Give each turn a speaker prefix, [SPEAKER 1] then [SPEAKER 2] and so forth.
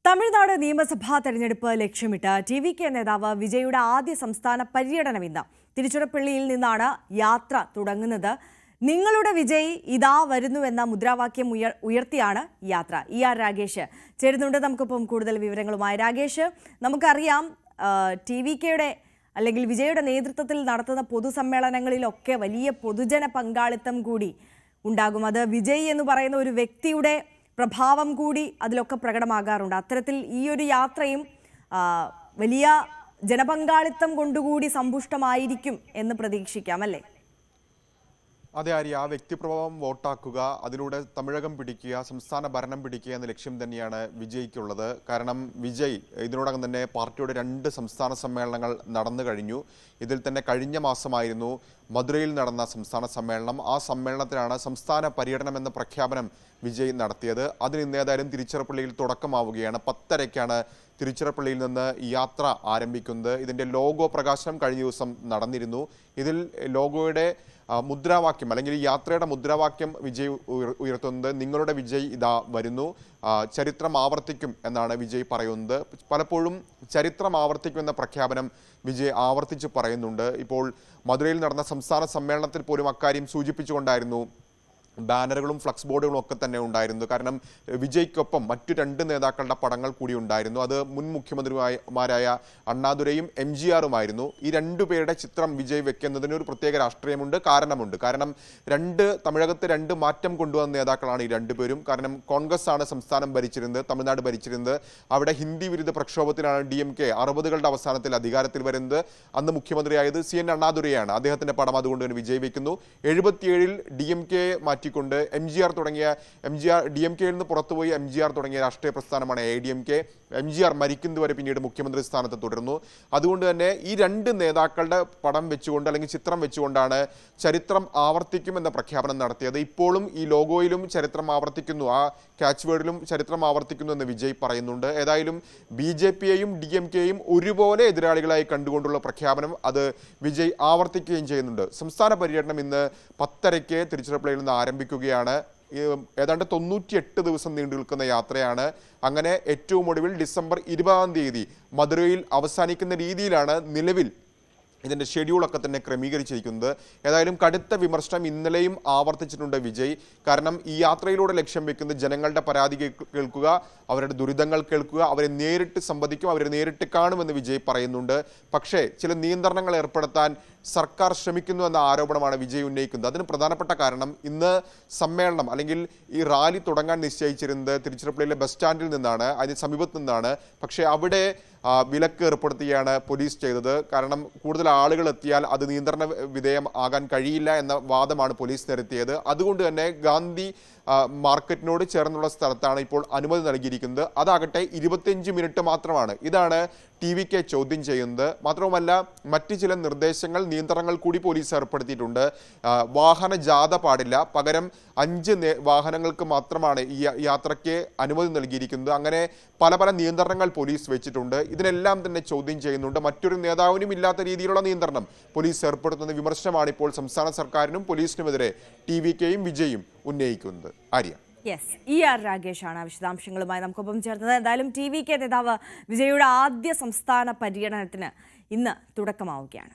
[SPEAKER 1] തമിഴ്നാട് നിയമസഭാ തെരഞ്ഞെടുപ്പ് ലക്ഷ്യമിട്ട് ടി.വി.കെ നേതാവ് വിജയുടെ ആദ്യ സംസ്ഥാന പര്യടനം ഇന്ന് തിരുച്ചിറപ്പള്ളിയിൽ നിന്നാണ് യാത്ര തുടങ്ങുന്നത്. നിങ്ങളുടെ വിജയ് ഇതാ വരുന്നുവെന്ന മുദ്രാവാക്യം ഉയർത്തിയാണ് യാത്ര. ആർ രാഗേഷ് ചേരുന്നുണ്ട് നമുക്കൊപ്പം കൂടുതൽ വിവരങ്ങളുമായി. രാഗേഷ്, നമുക്കറിയാം ടി.വി.കെയുടെ അല്ലെങ്കിൽ വിജയുടെ നേതൃത്വത്തിൽ നടത്തുന്ന പൊതുസമ്മേളനങ്ങളിലൊക്കെ വലിയ പൊതുജന പങ്കാളിത്തം കൂടി ഉണ്ടാകും. അത് വിജയ് എന്ന് പറയുന്ന ഒരു വ്യക്തിയുടെ പ്രഭാവം കൂടി അതിലൊക്കെ പ്രകടമാകാറുണ്ട്. അത്തരത്തിൽ ഈ ഒരു യാത്രയും വലിയ ജനപങ്കാളിത്തം കൊണ്ടുകൂടി സമ്പുഷ്ടമായിരിക്കും എന്ന് പ്രതീക്ഷിക്കാം, അല്ലേ?
[SPEAKER 2] അതെ ആര്യ, ആ വ്യക്തിപ്രഭാവം വോട്ടാക്കുക, അതിലൂടെ തമിഴകം പിടിക്കുക, സംസ്ഥാന ഭരണം പിടിക്കുക എന്ന ലക്ഷ്യം തന്നെയാണ് വിജയ്ക്കുള്ളത്. കാരണം വിജയ് ഇതിനോടകം തന്നെ പാർട്ടിയുടെ 2 സംസ്ഥാന സമ്മേളനങ്ങൾ നടന്നു കഴിഞ്ഞു. ഇതിൽ തന്നെ കഴിഞ്ഞ മാസമായിരുന്നു മധുരയിൽ നടന്ന സംസ്ഥാന സമ്മേളനം. ആ സമ്മേളനത്തിലാണ് സംസ്ഥാന പര്യടനം എന്ന പ്രഖ്യാപനം വിജയ് നടത്തിയത്. അതിന് ഇന്ന് ഏതായാലും തിരുച്ചിറപ്പള്ളിയിൽ തുടക്കമാവുകയാണ്. 10:30-ക്കാണ് തിരുച്ചിറപ്പള്ളിയിൽ നിന്ന് യാത്ര ആരംഭിക്കുന്നത്. ഇതിൻ്റെ ലോഗോ പ്രകാശനം കഴിഞ്ഞ ദിവസം നടന്നിരുന്നു. ഇതിൽ ലോഗോയുടെ മുദ്രാവാക്യം അല്ലെങ്കിൽ ഈ യാത്രയുടെ മുദ്രാവാക്യം വിജയ് ഉയർത്തുന്നത് നിങ്ങളുടെ വിജയ് ഇതാ വരുന്നു, ചരിത്രം ആവർത്തിക്കും എന്നാണ് വിജയ് പറയുന്നത്. പലപ്പോഴും ചരിത്രം ആവർത്തിക്കും എന്ന പ്രഖ്യാപനം വിജയ് ആവർത്തിച്ച് പറയുന്നുണ്ട്. ഇപ്പോൾ മധുരയിൽ നടന്ന സംസ്ഥാന സമ്മേളനത്തിൽ പോലും അക്കാര്യം സൂചിപ്പിച്ചുകൊണ്ടായിരുന്നു ബാനറുകളും ഫ്ലക്സ് ബോർഡുകളും ഒക്കെ തന്നെ ഉണ്ടായിരുന്നു. കാരണം വിജയ്ക്കൊപ്പം മറ്റു 2 നേതാക്കളുടെ പടങ്ങൾ കൂടി ഉണ്ടായിരുന്നു. അത് മുൻ മുഖ്യമന്ത്രിമാരായ അണ്ണാദുരയും MGRുമായിരുന്നു. ഈ 2 പേരുടെ ചിത്രം വിജയ് വെക്കുന്നതിന് ഒരു പ്രത്യേക രാഷ്ട്രീയമുണ്ട്, കാരണമുണ്ട്. കാരണം തമിഴകത്ത് 2 മാറ്റം കൊണ്ടുവന്ന നേതാക്കളാണ് ഈ 2 പേരും. കാരണം കോൺഗ്രസ് ആണ് സംസ്ഥാനം ഭരിച്ചിരുന്നത്, തമിഴ്നാട് ഭരിച്ചിരുന്നത്. അവിടെ ഹിന്ദി വിരുദ്ധ പ്രക്ഷോഭത്തിലാണ് DMK 60കളുടെ അവസാനത്തിൽ അധികാരത്തിൽ വരുന്നത്. അന്ന് മുഖ്യമന്ത്രിയായത് CN അണ്ണാദുരയാണ്. അദ്ദേഹത്തിന്റെ പടം അതുകൊണ്ട് തന്നെ വിജയ് വെക്കുന്നു. 77-ൽ DMK മാറ്റി MGR DMKയിൽ നിന്ന് പുറത്തുപോയി MGR തുടങ്ങിയ രാഷ്ട്രീയ പ്രസ്ഥാനമാണ് AIDMK. MGR മരിക്കുന്നതുവരെ പിന്നീട് മുഖ്യമന്ത്രി സ്ഥാനത്ത് തുടർന്നു. അതുകൊണ്ട് തന്നെ ഈ 2 നേതാക്കളുടെ പടം വെച്ചുകൊണ്ട് അല്ലെങ്കിൽ ചിത്രം വെച്ചുകൊണ്ടാണ് ചരിത്രം ആവർത്തിക്കും എന്ന പ്രഖ്യാപനം നടത്തിയത്. ഇപ്പോഴും ഈ ലോഗോയിലും ചരിത്രം ആവർത്തിക്കുന്നു, ആ ക്യാച്ച് വേർഡിലും ചരിത്രം ആവർത്തിക്കുന്നു എന്ന് വിജയ് പറയുന്നുണ്ട്. ഏതായാലും BJPയെയും DMKയെയും ഒരുപോലെ എതിരാളികളായി കണ്ടുകൊണ്ടുള്ള പ്രഖ്യാപനം അത് വിജയ് ആവർത്തിക്കുകയും ചെയ്യുന്നുണ്ട്. സംസ്ഥാന പര്യടനം ഇന്ന് 10:30-ക്ക് തിരുച്ചിറപ്പള്ളിയിൽ നിന്ന് ആരംഭിക്കുകയാണ്. ഏതാണ്ട് 98 ദിവസം നീണ്ടു നിൽക്കുന്ന യാത്രയാണ്. അങ്ങനെ ഏറ്റവും ഒടുവിൽ ഡിസംബർ 20-ാം തീയതി മധുരയിൽ അവസാനിക്കുന്ന രീതിയിലാണ് നിലവിൽ ഇതിൻ്റെ ഷെഡ്യൂളൊക്കെ തന്നെ ക്രമീകരിച്ചിരിക്കുന്നത്. ഏതായാലും കടുത്ത വിമർശനം ഇന്നലെയും ആവർത്തിച്ചിട്ടുണ്ട് വിജയ്. കാരണം ഈ യാത്രയിലൂടെ ലക്ഷ്യം വെക്കുന്നത് ജനങ്ങളുടെ പരാതി കേൾക്കുക, അവരുടെ ദുരിതങ്ങൾ കേൾക്കുക, അവരെ നേരിട്ട് സംവദിക്കും, അവരെ നേരിട്ട് കാണുമെന്ന് വിജയ് പറയുന്നുണ്ട്. പക്ഷേ ചില നിയന്ത്രണങ്ങൾ ഏർപ്പെടുത്താൻ സർക്കാർ ശ്രമിക്കുന്നു എന്ന ആരോപണമാണ് വിജയ് ഉന്നയിക്കുന്നത്. അതിന് പ്രധാനപ്പെട്ട കാരണം ഇന്ന് സമ്മേളനം അല്ലെങ്കിൽ ഈ റാലി തുടങ്ങാൻ നിശ്ചയിച്ചിരുന്നത് തിരുച്ചിറപ്പള്ളിയിലെ ബസ് സ്റ്റാൻഡിൽ നിന്നാണ്, അതിന് സമീപത്ത് നിന്നാണ്. പക്ഷേ അവിടെ വിലക്ക് ഏർപ്പെടുത്തുകയാണ് പോലീസ് ചെയ്തത്. കാരണം കൂടുതൽ ആളുകൾ എത്തിയാൽ അത് നിയന്ത്രണ വിധേയം ആകാൻ കഴിയില്ല എന്ന വാദമാണ് പോലീസ് നിരത്തിയത്. അതുകൊണ്ട് തന്നെ ഗാന്ധി മാർക്കറ്റിനോട് ചേർന്നുള്ള സ്ഥലത്താണ് ഇപ്പോൾ അനുമതി നൽകിയിരിക്കുന്നത്. അതാകട്ടെ 25 മിനിറ്റ് മാത്രമാണ്. ഇതാണ് ടി.വി.കെ ചോദ്യം ചെയ്യുന്നത്. മാത്രവുമല്ല മറ്റ് ചില നിർദ്ദേശങ്ങൾ, നിയന്ത്രണങ്ങൾ കൂടി പോലീസ് ഏർപ്പെടുത്തിയിട്ടുണ്ട്. വാഹന ജാഥ പാടില്ല, പകരം 5 വാഹനങ്ങൾക്ക് മാത്രമാണ് ഈ യാത്രയ്ക്ക് അനുമതി നൽകിയിരിക്കുന്നത്. അങ്ങനെ പല നിയന്ത്രണങ്ങൾ പോലീസ് വെച്ചിട്ടുണ്ട്. ഇതിനെല്ലാം തന്നെ ചോദ്യം ചെയ്യുന്നുണ്ട്. മറ്റൊരു നേതാവിനും ഇല്ലാത്ത രീതിയിലുള്ള നിയന്ത്രണം പോലീസ് ഏർപ്പെടുത്തുന്ന വിമർശനമാണ് ഇപ്പോൾ സംസ്ഥാന സർക്കാരിനും പോലീസിനുമെതിരെ ടി.വി.കെയും വിജയും ഉന്നയിക്കുന്നത്. ആര്യ,
[SPEAKER 1] ആർ രാഗേഷാണ് വിശദാംശങ്ങളുമായി നമുക്കൊപ്പം ചേർന്നത്. എന്തായാലും ടി.വി.കെ നേതാവ് വിജയുടെ ആദ്യ സംസ്ഥാന പര്യടനത്തിന് ഇന്ന് തുടക്കമാവുകയാണ്.